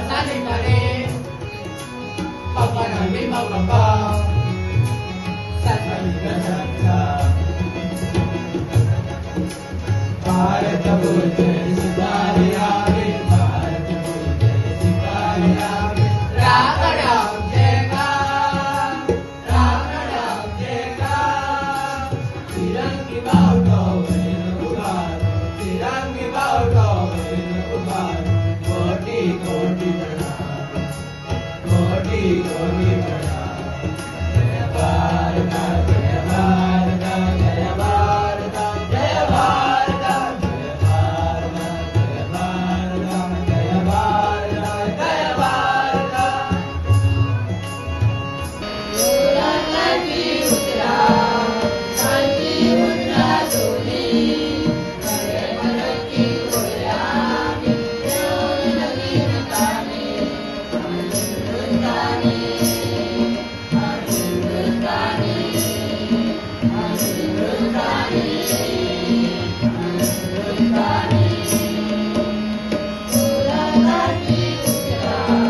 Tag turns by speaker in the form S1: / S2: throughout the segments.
S1: Sani Mare, Papa Nami Papa, Satani Gajaka, Bharat Bhute Sivariya, Bharat Bhute Sivariya, Rama Ram Jeka, Rama Ram Jeka, Tirangi Bauto Ubar, Tirangi Bauto Ubar, Koti Koti Pranam, Koti Koti Pranam, Jaya Bharata, Jaya Bharata, Jaya Bharata, Jaya Bharata, Jaya Bharata, Jaya Bharata, Jaya Bharata, Kanchi Uttara, Kanchi Uttara Soli, Kare Manaki Koyami, Yoni Nagi Natani, Anurutani, Anurutani, Anurutani, Anurutani. Kanchi Uttara,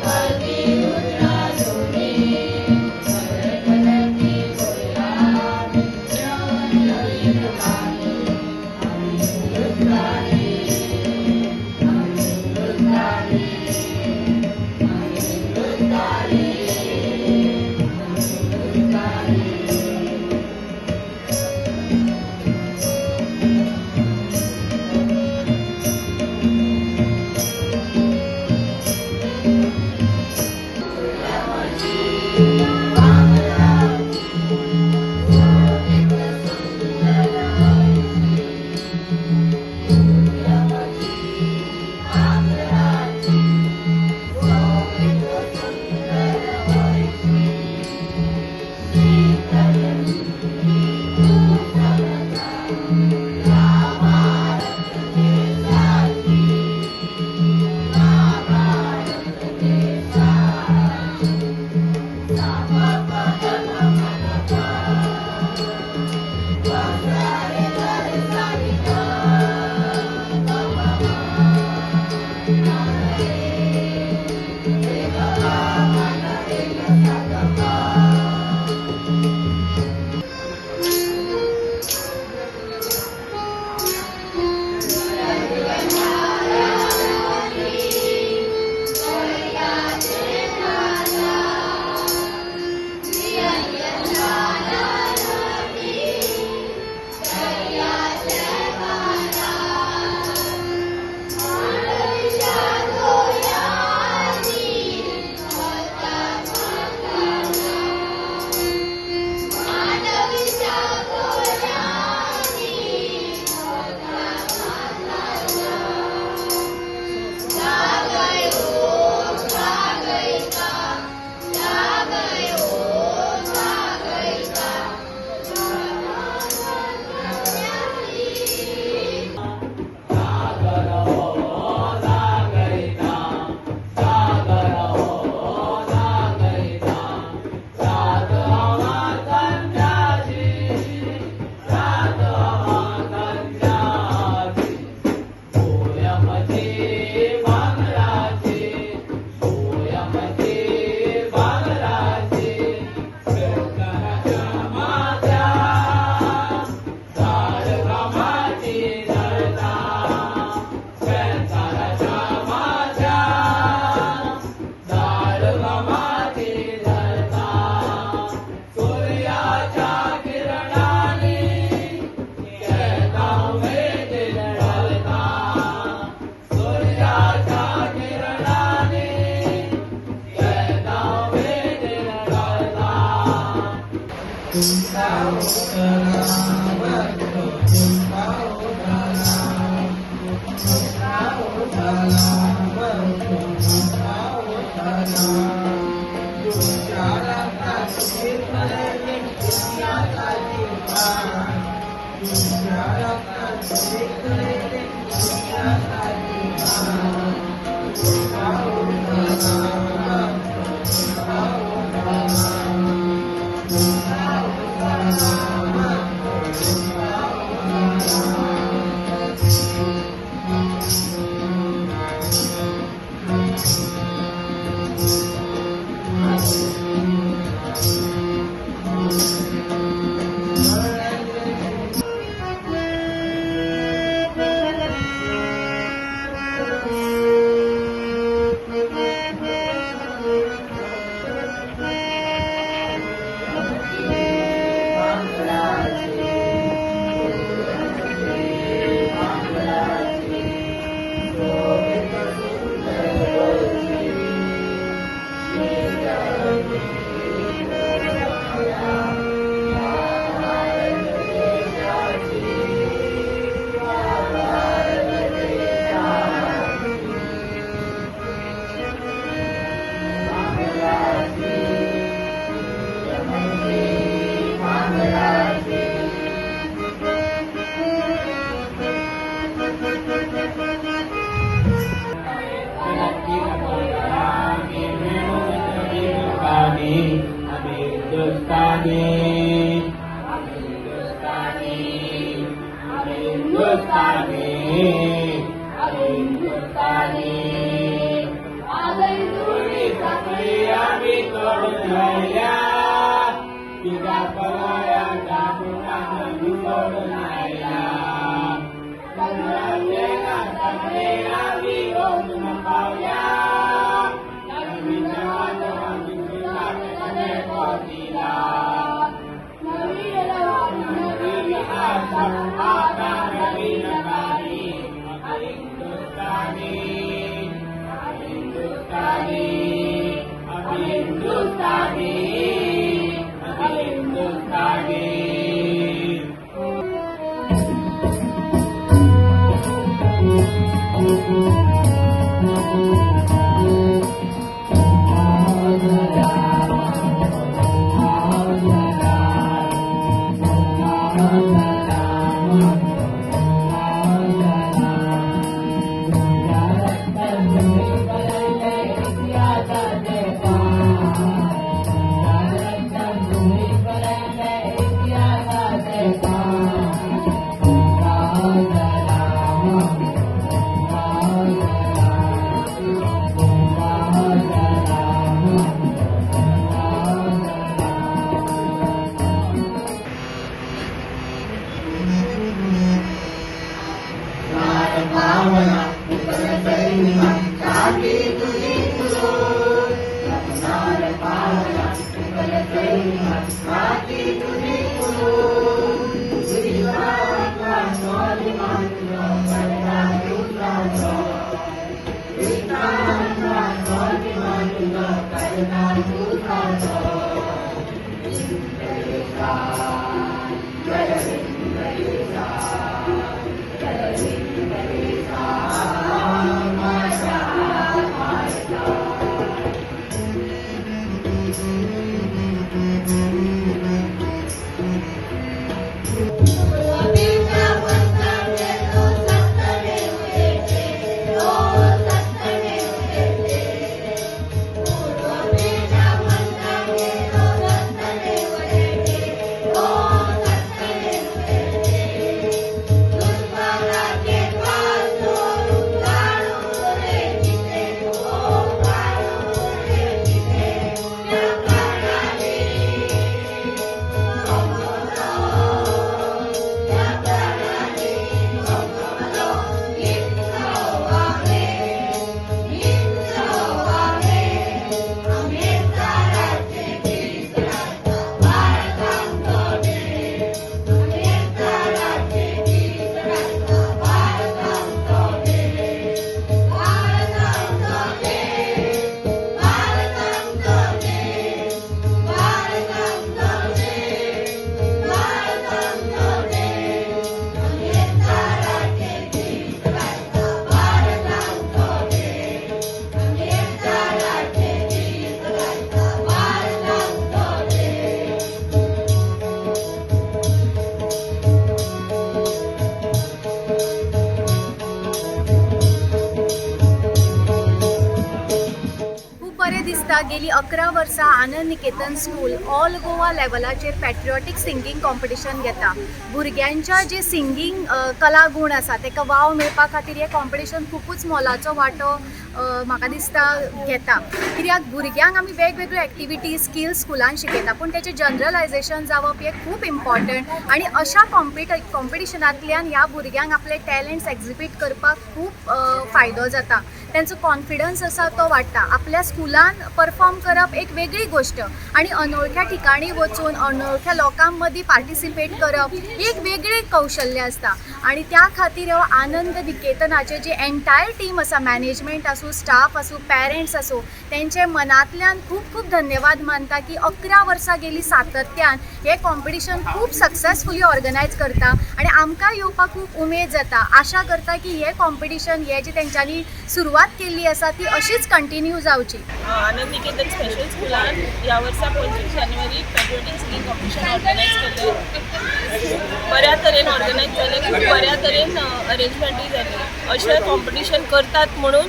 S1: Kanchi Uttara Soli, Kare Manaki Koyami, Yoni Nagi Natani, Anurutani, Anurutani, Anurutani, पावल्या नवीन पोतीला नवीन आशा आता नवीन काही हिंदुस्तानी हिंदुस्तानी हिंदुस्तानी हिंदुस्तानी
S2: गेली 11 वर्सां Anand Niketan school all Goa लेवलाचेर patriotic singing competition घेता. भुरग्यांच्या जे singing कला गुण आसा तेका वाव मेळपा खातीर हें कॉम्पिटिशन खूबच मोलाचो वांटो म्हाका दिसता घेता. कित्याक भुरग्यांक आमी वेगवेगळ्यो एक्टिविटीज स्किल्स स्कुलान शिकयता, पूण तेचें जनरलायजेशन जावप हें खूब इम्पॉर्टंट. आनी अशा कॉम्पिटिशनांतल्यान ह्या भुरग्यांक आपले टॅलंट्स एक्झिबीट करपाक खूब फायदो जाता. त्यांचो कॉन्फिडन्स आसा तो वाडटा. आपल्या स्कुलान परफॉर्म करप एक वेगळी गोष्ट आनी अनवळख्या ठिकाणी वचून अनवळख्या लोकां मदीं पार्टिसिपेट करप एक वेगळी कौशल्य आसता. आनी त्या खातीर हो आनंद निकेतनाचे जे एंटायर टीम आसा, मॅनेजमेंट आसूं, स्टाफ आसूं, पेरंट्स आसूं, तेंचे मनांतल्यान खूब खूब धन्यवाद मानता की 11 वर्सां गेलीं सातत्यान हे कॉम्पिटिशन खूब सक्सेसफुली ऑर्गनायज करता. आनी आमकां येवपाक खूब उमेद जाता. आशा करता की हे कॉम्पिटिशन हे जे तेंच्यांनी सुरवात केल्ली आसा ती अशीच कंटिन्यू जावची.
S3: आनंद निकेतन स्पेशल स्कुलान ह्या वर्सा 25 जानेवारी पॅट्रिऑटीक सिंगींग कॉम्पिटिशन ऑर्गनायज केल्लें. बऱ्या तरेन ऑर्गनायज जालें, खूब बऱ्या तरेन अरेंजमेंटूय जाली. अशें कॉम्पिटिशन करतात म्हणून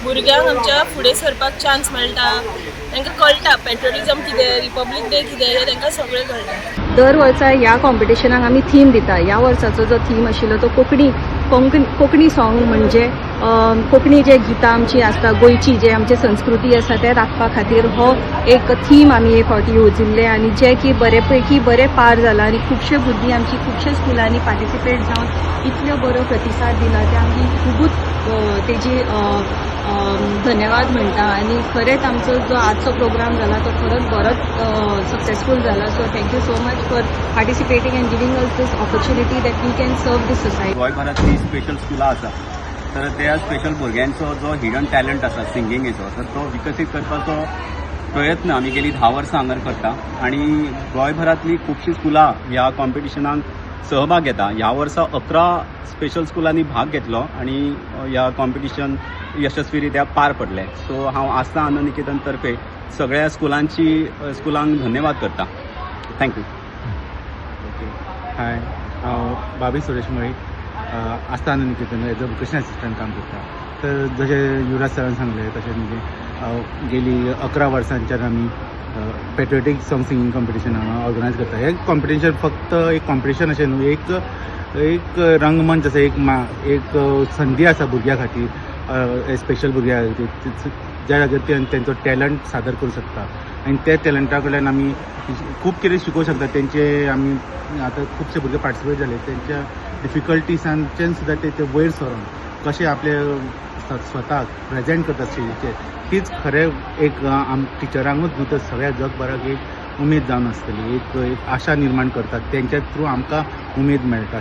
S3: भुरग्यांक आमच्या फुडें सरपाक चान्स मेळटा. तांकां कळटा पॅट्रिऑटिझम कितें, रिपब्लीक डे कितें हें तांकां सगळें कळटा.
S4: दर वर्सा ह्या कॉम्पिटिशनाक आमी थीम दिता. ह्या वर्साचो जो थीम आशिल्लो तो कोंकणी सॉंग, म्हणजे कोंकणी जे गितां आमची आसता गोंयची, जे आमची संस्कृती आसा ते राखपा खातीर हो एक थीम आमी एक फावटी येवजिल्ले आनी जे की बरेपैकी बरें पार जाला. आनी खुबशे भुरगीं आमची खुबशे स्कुलांनी पार्टिसिपेट जावन इतलो बरो प्रतिसाद दिला ते आमी खूबच तेजी धन्यवाद म्हणटा आणि खरेंच आमचो जो आजचो प्रोग्राम जाला तो खरोच बरोच सक्सेसफूल जाला. So thank you so much for participating and giving us this opportunity that we can serve this society.
S5: गोंयभरांतली special स्कुलां आसा तर त्या स्पेशल भुरग्यांचो जो हिडन टॅलंट आसा सिंगिंगेचो तर तो विकसीत करपाचो प्रयत्न आमी गेली 10 वर्सां हांगर करता आणि गोंयभरांतली खुबशीं स्कुलां ह्या कॉम्पिटिशनाक सहभाग घेता. ह्या वर्सा 11 स्पेशल स्कुलांनी भाग घेतलो आणि ह्या कॉम्पिटिशन यशस्वीरित्या पार पडले. सो हांव आस्था आनंद निकेतन तर्फे सगळ्या स्कुलांक धन्यवाद करता. थँक्यू.
S6: हाय, हांव बाबी सुरेश मळी आस्था Anand Niketan as a vocational assistant काम करता. तर जशें युवराज सरान सांगलें तशें म्हणजे गेली 11 वर्सांच्यान आमी पेट्रियोटीक सॉंग सिंगींग कॉम्पिटिशन हांगा ऑर्गनायज करता. हें कॉम्पिटिशन फक्त एक कॉम्पिटिशन अशें न्हू, एक रंगमंच आसा, एक संदी आसा भुरग्यां खातीर, स्पेशल भुरग्यां खातीर ज्या जाग्यार तेंचो टॅलंट सादर करूं शकता आनी त्या टॅलंटा कडल्यान आमी खूब कितें शिकोवंक शकता. तेंचे आमी आतां खुबशे भुरगे पार्टिसिपेट जाले, तेंच्या डिफिकल्टीसांच्यान सुद्दां ते वयर सरून कशें आपले स्वताक प्रेजेंट करता स्टेजीचेर, तीच खरें एक टिचरांकूच न्हू तर सगळ्या जगभराक एक उमेद जावन आसतली, एक आशा निर्माण करतात. तेंच्या थ्रू आमकां उमेद मेळटा.